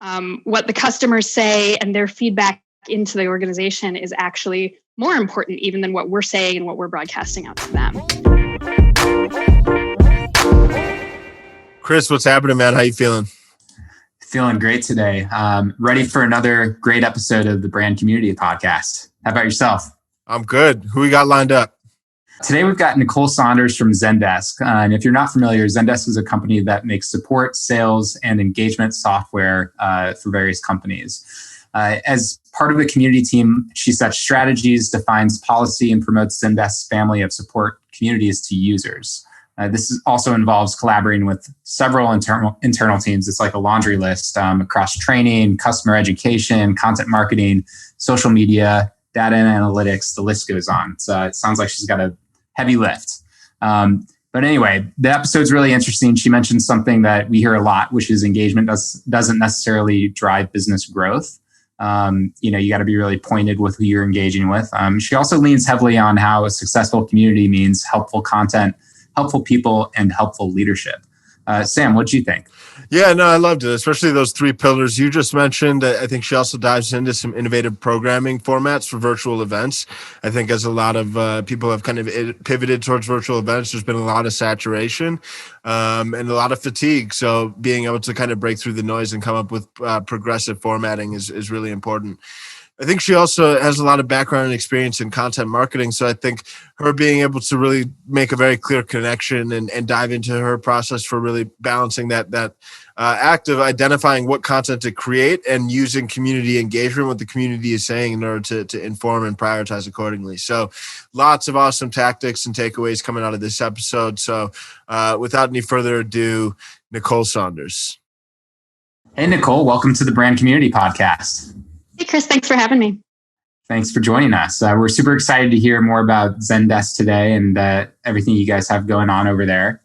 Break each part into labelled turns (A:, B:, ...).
A: What the customers say and their feedback into the organization is actually more important even than what we're saying and what we're broadcasting out to them.
B: Chris, what's happening, man? How you feeling?
C: Feeling great today. Ready for another great episode of the Brand Community Podcast. How about yourself?
B: I'm good. Who we got lined up?
C: Today, we've got Nicole Saunders from Zendesk. And if you're not familiar, Zendesk is a company that makes support, sales, and engagement software for various companies. As part of the community team, she sets strategies, defines policy, and promotes Zendesk's family of support communities to users. This also involves collaborating with several internal teams. It's like a laundry list across training, customer education, content marketing, social media, data and analytics. The list goes on. So it sounds like she's got a heavy lift. But anyway, the episode's really interesting. She mentioned something that we hear a lot, which is engagement doesn't necessarily drive business growth. You got to be really pointed with who you're engaging with. She also leans heavily on how a successful community means helpful content, helpful people, and helpful leadership. Sam, what do you think?
B: Yeah, no, I loved it, especially those three pillars you just mentioned. I think she also dives into some innovative programming formats for virtual events. I think as a lot of people have kind of pivoted towards virtual events, there's been a lot of saturation and a lot of fatigue. So being able to kind of break through the noise and come up with progressive formatting is really important. I think she also has a lot of background and experience in content marketing. So I think her being able to really make a very clear connection and dive into her process for really balancing that act of identifying what content to create and using community engagement, what the community is saying in order to inform and prioritize accordingly. So lots of awesome tactics and takeaways coming out of this episode. So without any further ado, Nicole Saunders.
C: Hey, Nicole, welcome to the Brand Community Podcast.
A: Hey, Chris, thanks for having me.
C: Thanks for joining us. We're super excited to hear more about Zendesk today and everything you guys have going on over there.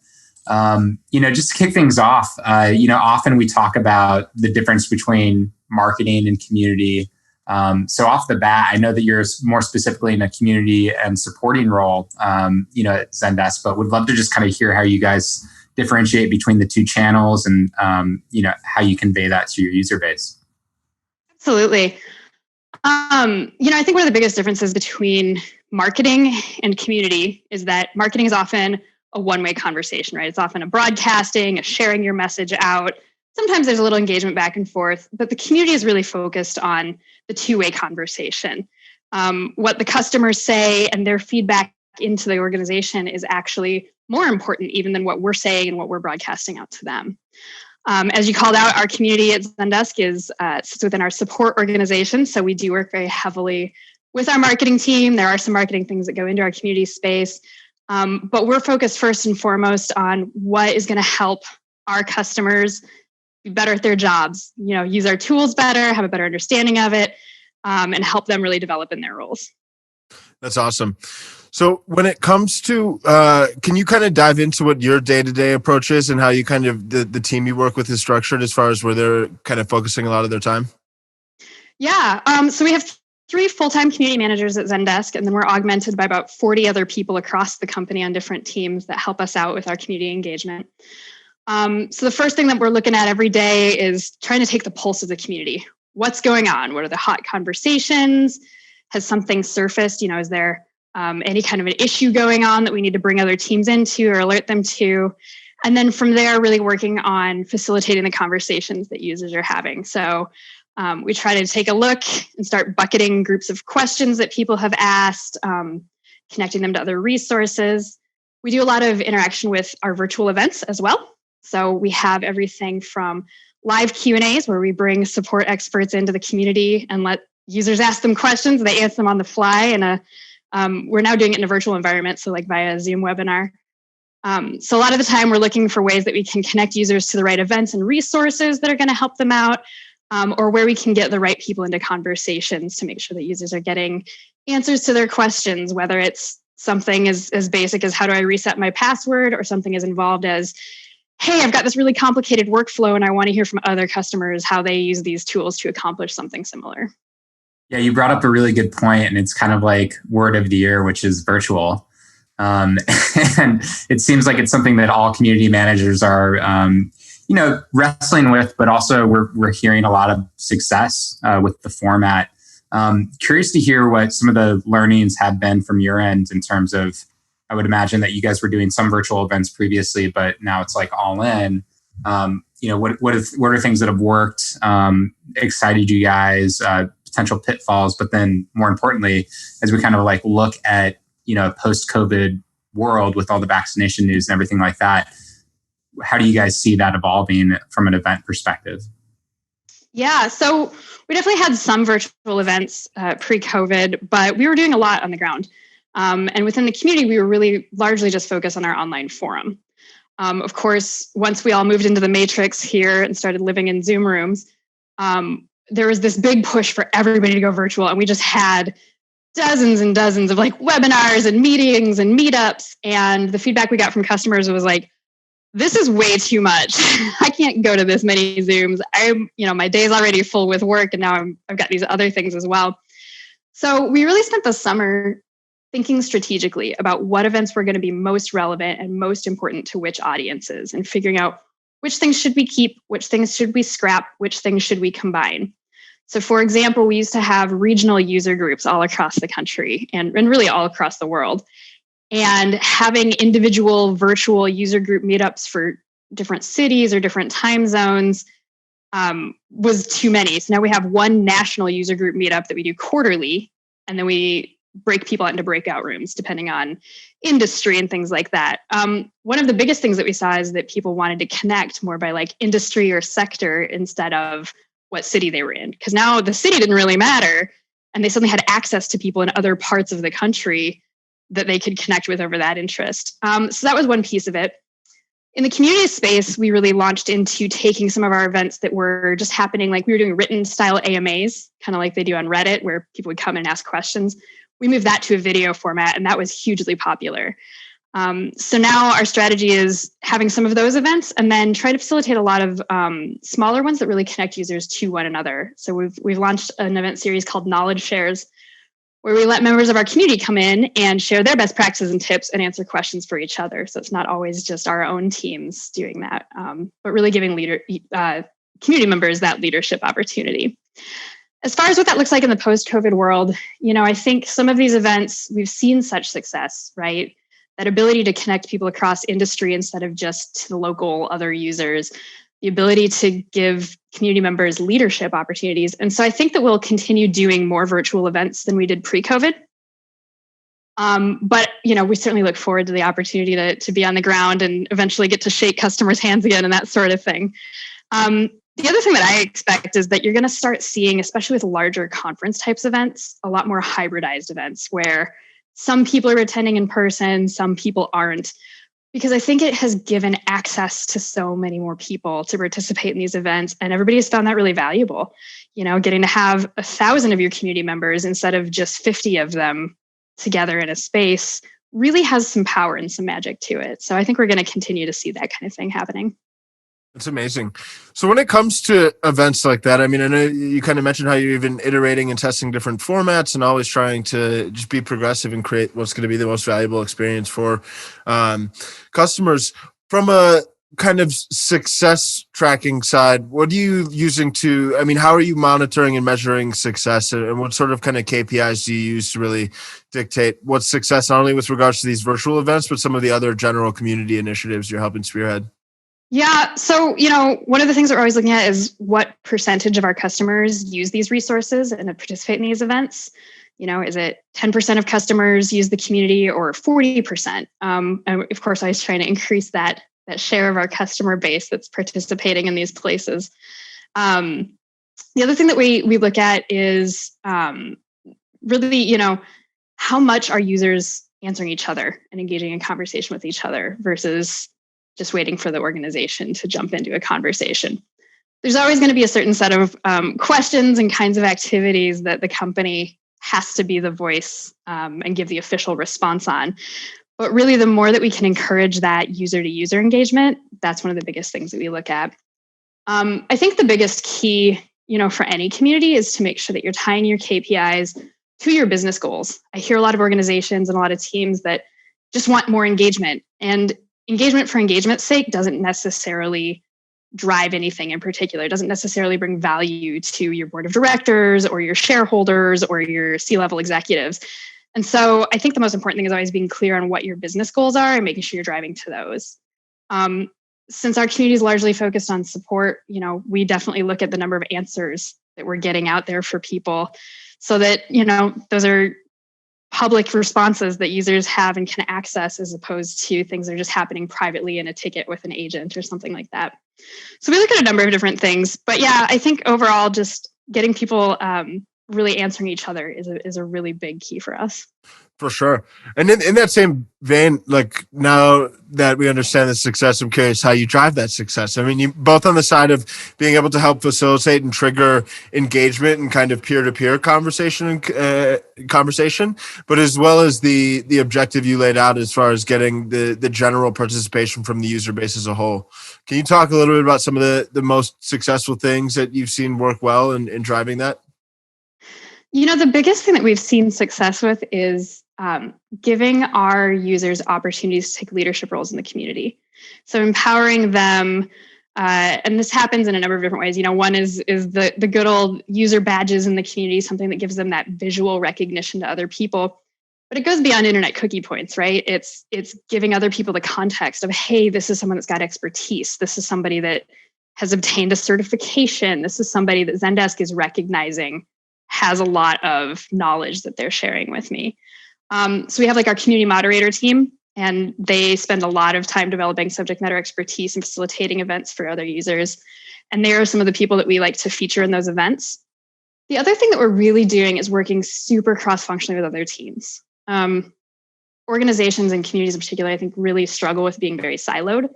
C: Just to kick things off, often we talk about the difference between marketing and community. So off the bat, I know that you're more specifically in a community and supporting role, at Zendesk, but would love to just kind of hear how you guys differentiate between the two channels and, how you convey that to your user base.
A: Absolutely. I think one of the biggest differences between marketing and community is that marketing is often a one-way conversation, right? It's often a broadcasting, a sharing your message out. Sometimes there's a little engagement back and forth, but the community is really focused on the two-way conversation. What the customers say and their feedback into the organization is actually more important even than what we're saying and what we're broadcasting out to them. As you called out, our community at Zendesk sits within our support organization. So we do work very heavily with our marketing team. There are some marketing things that go into our community space. But we're focused first and foremost on what is going to help our customers be better at their jobs, use our tools better, have a better understanding of it, and help them really develop in their roles.
B: That's awesome. So when it comes to, can you kind of dive into what your day-to-day approach is and how you kind of, the team you work with is structured as far as where they're kind of focusing a lot of their time?
A: Yeah. So we have 3 full-time community managers at Zendesk, and then we're augmented by about 40 other people across the company on different teams that help us out with our community engagement. So the first thing that we're looking at every day is trying to take the pulse of the community. What's going on? What are the hot conversations? Has something surfaced? Is there any kind of an issue going on that we need to bring other teams into or alert them to? And then from there, really working on facilitating the conversations that users are having. So we try to take a look and start bucketing groups of questions that people have asked, connecting them to other resources. We do a lot of interaction with our virtual events as well. So we have everything from live Q&As where we bring support experts into the community and let users ask them questions. They answer them on the fly. And we're now doing it in a virtual environment, so like via Zoom webinar. So a lot of the time we're looking for ways that we can connect users to the right events and resources that are going to help them out, or where we can get the right people into conversations to make sure that users are getting answers to their questions, whether it's something as basic as how do I reset my password, or something as involved as, hey, I've got this really complicated workflow and I want to hear from other customers how they use these tools to accomplish something similar.
C: Yeah, you brought up a really good point, and it's kind of like word of the year, which is virtual. And it seems like it's something that all community managers are, wrestling with, but also we're hearing a lot of success with the format. Curious to hear what some of the learnings have been from your end in terms of, I would imagine that you guys were doing some virtual events previously, but now it's like all in. What are things that have worked, excited you guys, potential pitfalls, but then more importantly, as we kind of like look at, post-COVID world with all the vaccination news and everything like that, how do you guys see that evolving from an event perspective?
A: Yeah, so we definitely had some virtual events pre-COVID, but we were doing a lot on the ground. And within the community, we were really largely just focused on our online forum. Of course, once we all moved into the matrix here and started living in Zoom rooms, there was this big push for everybody to go virtual. And we just had dozens and dozens of like webinars and meetings and meetups. And the feedback we got from customers was like, this is way too much. I can't go to this many Zooms. My day's already full with work and now I've got these other things as well. So we really spent the summer thinking strategically about what events were going to be most relevant and most important to which audiences and figuring out which things should we keep, which things should we scrap, which things should we combine. So for example, we used to have regional user groups all across the country and really all across the world. And having individual virtual user group meetups for different cities or different time zones was too many. So now we have one national user group meetup that we do quarterly, and then we break people out into breakout rooms depending on industry and things like that. One of the biggest things that we saw is that people wanted to connect more by like industry or sector instead of what city they were in. Because now the city didn't really matter, and they suddenly had access to people in other parts of the country that they could connect with over that interest. So that was one piece of it. In the community space, we really launched into taking some of our events that were just happening, like we were doing written style AMAs, kind of like they do on Reddit, where people would come and ask questions. We moved that to a video format, and that was hugely popular. So now our strategy is having some of those events and then try to facilitate a lot of smaller ones that really connect users to one another. So we've launched an event series called Knowledge Shares, where we let members of our community come in and share their best practices and tips and answer questions for each other. So it's not always just our own teams doing that, but really giving community members that leadership opportunity. As far as what that looks like in the post-COVID world, I think some of these events, we've seen such success, right? That ability to connect people across industry instead of just to the local other users, the ability to give community members leadership opportunities. And so I think that we'll continue doing more virtual events than we did pre-COVID. But we certainly look forward to the opportunity to be on the ground and eventually get to shake customers' hands again and that sort of thing. The other thing that I expect is that you're going to start seeing, especially with larger conference types events, a lot more hybridized events where some people are attending in person, some people aren't. Because I think it has given access to so many more people to participate in these events. And everybody has found that really valuable. Getting to have 1,000 of your community members instead of just 50 of them together in a space really has some power and some magic to it. So I think we're going to continue to see that kind of thing happening.
B: That's amazing. So when it comes to events like that, I know you kind of mentioned how you're even iterating and testing different formats and always trying to just be progressive and create what's going to be the most valuable experience for customers. From a kind of success tracking side, what are you using how are you monitoring and measuring success, and what sort of kind of KPIs do you use to really dictate what's success, not only with regards to these virtual events, but some of the other general community initiatives you're helping spearhead?
A: Yeah. So, one of the things that we're always looking at is what percentage of our customers use these resources and participate in these events. Is it 10% of customers use the community or 40%? And of course, I was trying to increase that share of our customer base that's participating in these places. The other thing that we look at is really, how much are users answering each other and engaging in conversation with each other versus just waiting for the organization to jump into a conversation. There's always going to be a certain set of questions and kinds of activities that the company has to be the voice and give the official response on. But really, the more that we can encourage that user-to-user engagement, that's one of the biggest things that we look at. I think the biggest key, for any community is to make sure that you're tying your KPIs to your business goals. I hear a lot of organizations and a lot of teams that just want more engagement. And engagement for engagement's sake doesn't necessarily drive anything in particular. It doesn't necessarily bring value to your board of directors or your shareholders or your C-level executives. And so I think the most important thing is always being clear on what your business goals are and making sure you're driving to those. Since our community is largely focused on support, we definitely look at the number of answers that we're getting out there for people so that, those are public responses that users have and can access, as opposed to things that are just happening privately in a ticket with an agent or something like that. So we look at a number of different things, but yeah, I think overall just getting people really answering each other is a really big key for us.
B: For sure. And in that same vein, like now that we understand the success, I'm curious how you drive that success. I mean, you both on the side of being able to help facilitate and trigger engagement and kind of peer-to-peer conversation, but as well as the objective you laid out as far as getting the general participation from the user base as a whole. Can you talk a little bit about some of the most successful things that you've seen work well in driving that?
A: The biggest thing that we've seen success with is giving our users opportunities to take leadership roles in the community. So empowering them, and this happens in a number of different ways. One is the good old user badges in the community, something that gives them that visual recognition to other people. But it goes beyond internet cookie points, right? It's giving other people the context of, hey, this is someone that's got expertise. This is somebody that has obtained a certification. This is somebody that Zendesk is recognizing has a lot of knowledge that they're sharing with me. So we have our community moderator team, and they spend a lot of time developing subject matter expertise and facilitating events for other users. And they are some of the people that we like to feature in those events. The other thing that we're really doing is working super cross-functionally with other teams. Organizations and communities in particular, I think, really struggle with being very siloed.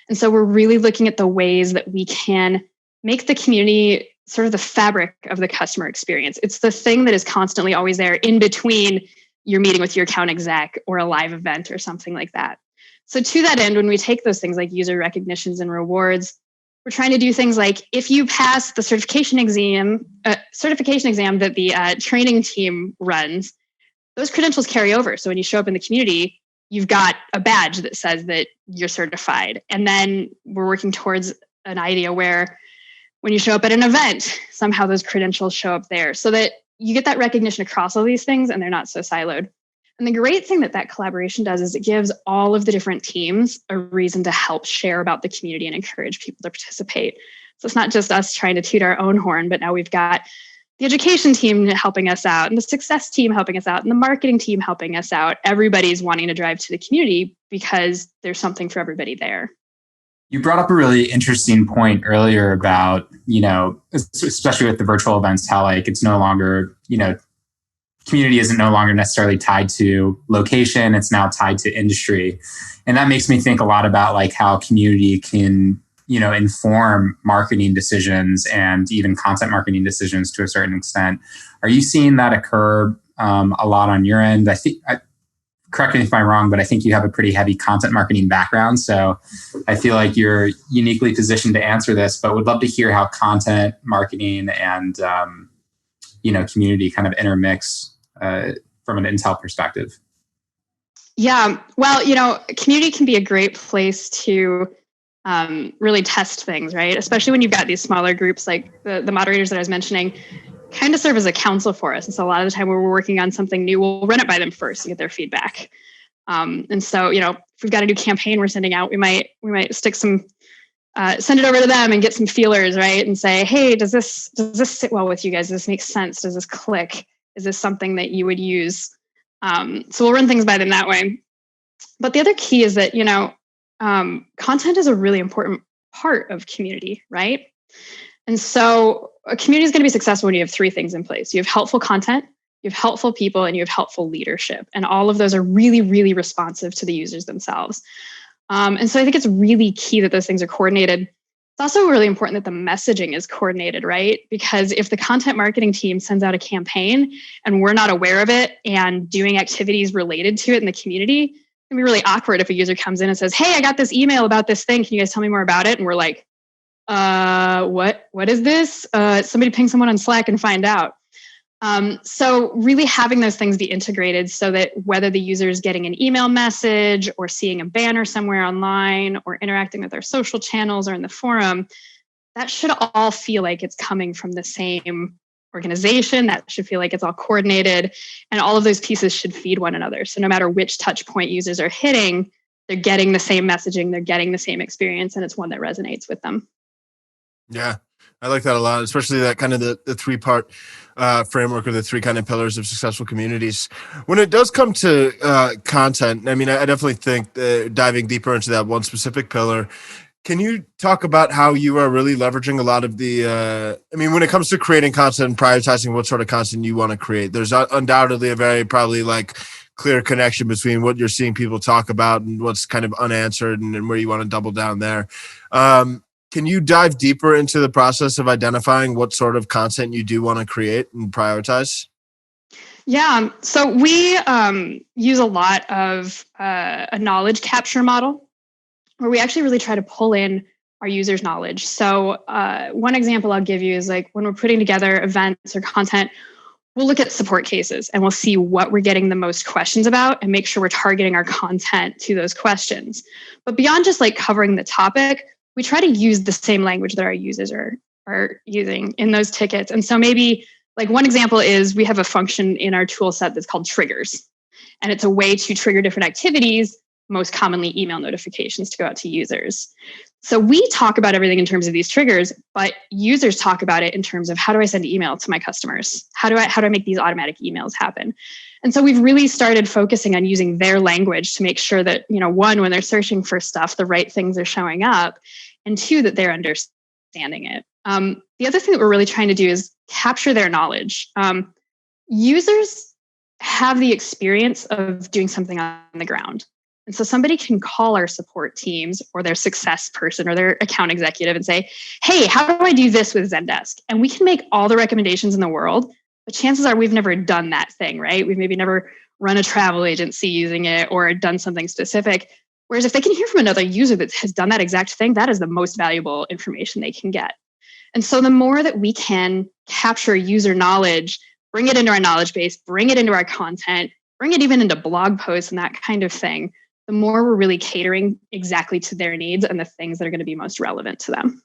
A: And so we're really looking at the ways that we can make the community sort of the fabric of the customer experience. It's the thing that is constantly always there in between your meeting with your account exec or a live event or something like that. So to that end, when we take those things like user recognitions and rewards, we're trying to do things like if you pass the certification exam that the training team runs, those credentials carry over. So when you show up in the community, you've got a badge that says that you're certified. And then we're working towards an idea where when you show up at an event, somehow those credentials show up there so that you get that recognition across all these things and they're not so siloed. And the great thing that collaboration does is it gives all of the different teams a reason to help share about the community and encourage people to participate. So it's not just us trying to toot our own horn, but now we've got the education team helping us out and the success team helping us out and the marketing team helping us out. Everybody's wanting to drive to the community because there's something for everybody there.
C: You brought up a really interesting point earlier about, especially with the virtual events, how it's no longer, community isn't no longer necessarily tied to location. It's now tied to industry. And that makes me think a lot about how community can, inform marketing decisions and even content marketing decisions to a certain extent. Are you seeing that occur a lot on your end? Correct me if I'm wrong, but I think you have a pretty heavy content marketing background. So I feel like you're uniquely positioned to answer this, but would love to hear how content marketing and, community kind of intermix from an Intel perspective.
A: Yeah, well, community can be a great place to really test things, right? Especially when you've got these smaller groups like the moderators that I was mentioning kind of serve as a counsel for us. And so a lot of the time when we're working on something new, we'll run it by them first and get their feedback. And so, if we've got a new campaign we're sending out, we might stick some, send it over to them and get some feelers, right? And say, hey, does this sit well with you guys? Does this make sense? Does this click? Is this something that you would use? So we'll run things by them that way. But the other key is that, content is a really important part of community, right? And so a community is going to be successful when you have three things in place. You have helpful content, you have helpful people, and you have helpful leadership. And all of those are really, really responsive to the users themselves. And so I think it's really key that those things are coordinated. It's also really important that the messaging is coordinated, right? Because if the content marketing team sends out a campaign and we're not aware of it and doing activities related to it in the community, it can be really awkward if a user comes in and says, hey, I got this email about this thing. Can you guys tell me more about it? And we're like, what is this? Somebody ping someone on Slack and find out. So really having those things be integrated so that whether the user is getting an email message or seeing a banner somewhere online or interacting with our social channels or in the forum, that should all feel like it's coming from the same organization. That should feel like it's all coordinated, and all of those pieces should feed one another. So no matter which touch point users are hitting, they're getting the same messaging, they're getting the same experience, and it's one that resonates with them.
B: Yeah, I like that a lot, especially that kind of the three-part framework or the three kind of pillars of successful communities. When it does come to content, I mean, I definitely think diving deeper into that one specific pillar. Can you talk about how you are really leveraging a lot of when it comes to creating content and prioritizing what sort of content you want to create, there's undoubtedly a very probably like clear connection between what you're seeing people talk about and what's kind of unanswered and where you want to double down there. Can you dive deeper into the process of identifying what sort of content you do want to create and prioritize?
A: Yeah, so we use a lot of a knowledge capture model where we actually really try to pull in our users' knowledge. So one example I'll give you is like when we're putting together events or content, we'll look at support cases and we'll see what we're getting the most questions about and make sure we're targeting our content to those questions. But beyond just like covering the topic, we try to use the same language that our users are using in those tickets. And so maybe like one example is we have a function in our tool set that's called triggers. And it's a way to trigger different activities, most commonly email notifications to go out to users. So we talk about everything in terms of these triggers, but users talk about it in terms of how do I send email to my customers? How do I make these automatic emails happen? And so we've really started focusing on using their language to make sure that, one, when they're searching for stuff, the right things are showing up, and two, that they're understanding it. The other thing that we're really trying to do is capture their knowledge. Users have the experience of doing something on the ground. And so somebody can call our support teams or their success person or their account executive and say, hey, how do I do this with Zendesk? And we can make all the recommendations in the world, but chances are we've never done that thing, right? We've maybe never run a travel agency using it or done something specific. Whereas if they can hear from another user that has done that exact thing, that is the most valuable information they can get. And so the more that we can capture user knowledge, bring it into our knowledge base, bring it into our content, bring it even into blog posts and that kind of thing, the more we're really catering exactly to their needs and the things that are going to be most relevant to them.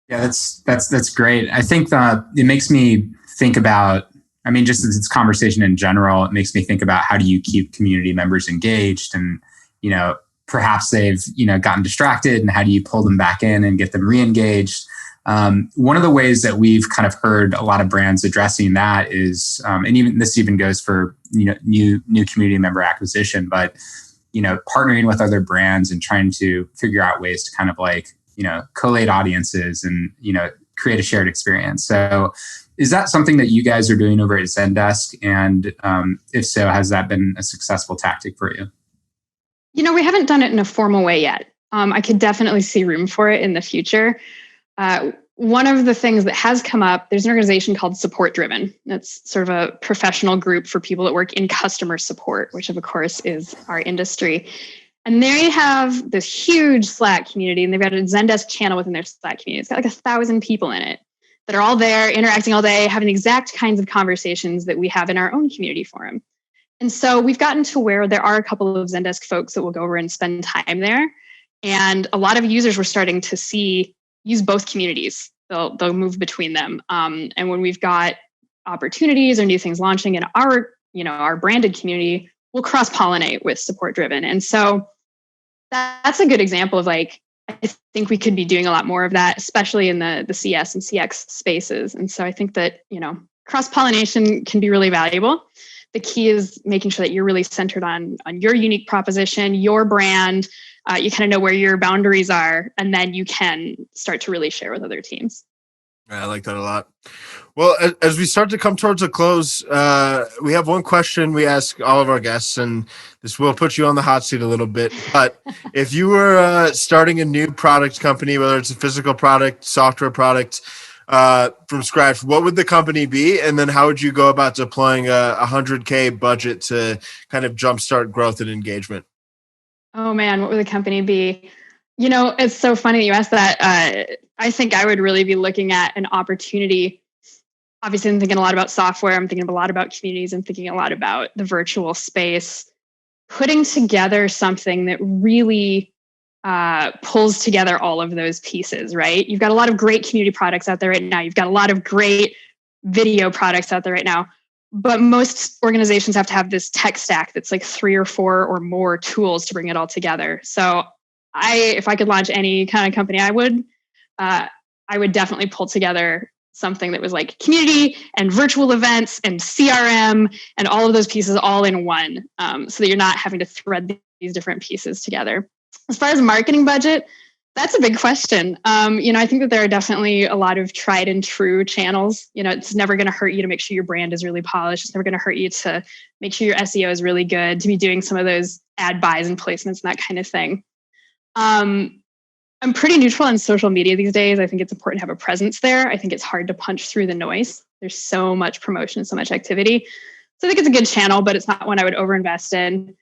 C: Yeah, that's great. I think that it makes me think about, just this conversation in general, it makes me think about how do you keep community members engaged and, perhaps they've, gotten distracted and how do you pull them back in and get them re-engaged? One of the ways that we've kind of heard a lot of brands addressing that is, and even this even goes for, new community member acquisition, but partnering with other brands and trying to figure out ways to kind of like, collate audiences and, create a shared experience. So is that something that you guys are doing over at Zendesk? And if so, has that been a successful tactic for you?
A: We haven't done it in a formal way yet. I could definitely see room for it in the future. One of the things that has come up, there's an organization called Support Driven. That's sort of a professional group for people that work in customer support, which of course is our industry. And they have this huge Slack community, and they've got a Zendesk channel within their Slack community. It's got like 1,000 people in it that are all there interacting all day, having the exact kinds of conversations that we have in our own community forum. And so we've gotten to where there are a couple of Zendesk folks that will go over and spend time there. And a lot of users were starting to use both communities. They'll move between them. And when we've got opportunities or new things launching in our branded community, we'll cross-pollinate with Support Driven. And so that's a good example of like, I think we could be doing a lot more of that, especially in the CS and CX spaces. And so I think that, cross-pollination can be really valuable. The key is making sure that you're really centered on your unique proposition, your brand. You kind of know where your boundaries are, and then you can start to really share with other teams.
B: I like that a lot. Well, as we start to come towards a close, we have one question we ask all of our guests, and this will put you on the hot seat a little bit. But if you were starting a new product company, whether it's a physical product, software product, from scratch, what would the company be? And then how would you go about deploying a $100K budget to kind of jumpstart growth and engagement?
A: Oh man, what would the company be? It's so funny you asked that. I think I would really be looking at an opportunity obviously I'm thinking a lot about software. I'm thinking a lot about communities. I'm thinking a lot about the virtual space. Putting together something that really pulls together all of those pieces, right? You've got a lot of great community products out there right now. You've got a lot of great video products out there right now. But most organizations have to have this tech stack that's like 3 or 4 or more tools to bring it all together. So if I could launch any kind of company, I would definitely pull together something that was like community and virtual events and CRM and all of those pieces all in one, so that you're not having to thread these different pieces together. As far as marketing budget, that's a big question. I think that there are definitely a lot of tried and true channels. It's never going to hurt you to make sure your brand is really polished. It's never going to hurt you to make sure your SEO is really good, to be doing some of those ad buys and placements and that kind of thing. I'm pretty neutral on social media these days. I think it's important to have a presence there. I think it's hard to punch through the noise. There's so much promotion, so much activity. So I think it's a good channel, but it's not one I would overinvest in.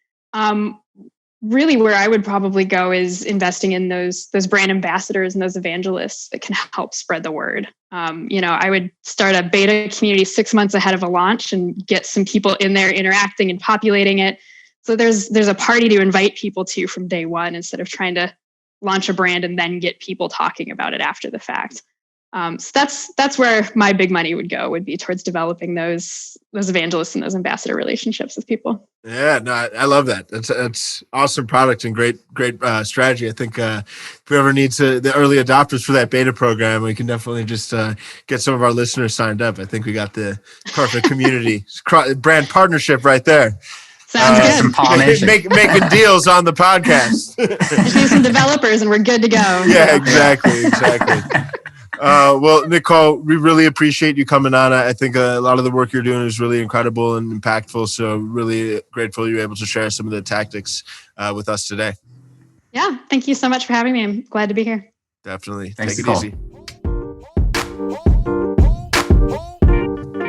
A: Really where I would probably go is investing in those brand ambassadors and those evangelists that can help spread the word. I would start a beta community 6 months ahead of a launch and get some people in there interacting and populating it. So there's a party to invite people to from day one, instead of trying to launch a brand and then get people talking about it after the fact. So that's where my big money would be towards developing those evangelists and those ambassador relationships with people.
B: Yeah, no, I love that. That's awesome product and great strategy. I think whoever needs the early adopters for that beta program, we can definitely just get some of our listeners signed up. I think we got the perfect community brand partnership right there.
A: Sounds good.
C: Some pollination.
B: Making deals on the podcast.
A: Just need some developers and we're good to go.
B: Yeah, exactly. Well, Nicole, we really appreciate you coming on. I think a lot of the work you're doing is really incredible and impactful. So really grateful you're able to share some of the tactics with us today.
A: Yeah, thank you so much for having me. I'm glad to be here.
B: Definitely.
C: Thanks,
B: Take
C: Nicole.
B: it easy.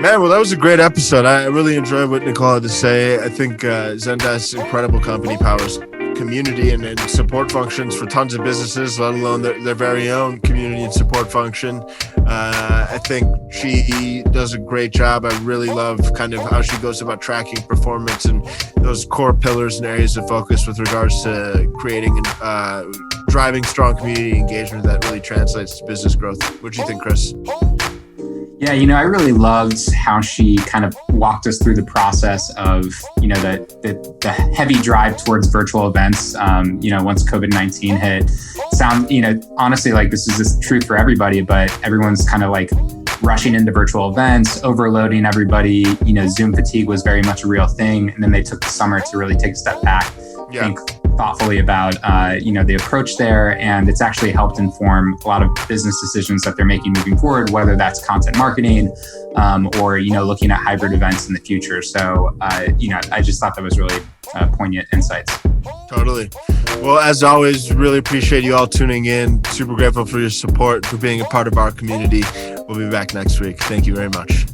B: Man, well, that was a great episode. I really enjoyed what Nicole had to say. I think Zendesk's incredible company powers community and support functions for tons of businesses, let alone their very own community and support function. I think she does a great job. I really love kind of how she goes about tracking performance and those core pillars and areas of focus with regards to creating and driving strong community engagement that really translates to business growth. What do you think, Chris?
C: Yeah, I really loved how she kind of walked us through the process of, the heavy drive towards virtual events, once COVID-19 hit. Honestly, like this is just true for everybody, but everyone's kind of like rushing into virtual events, overloading everybody. Zoom fatigue was very much a real thing. And then they took the summer to really take a step back, think thoughtfully about, the approach there. And it's actually helped inform a lot of business decisions that they're making moving forward, whether that's content marketing or, looking at hybrid events in the future. So, I just thought that was really poignant insights.
B: Totally. Well, as always, really appreciate you all tuning in. Super grateful for your support, for being a part of our community. We'll be back next week. Thank you very much.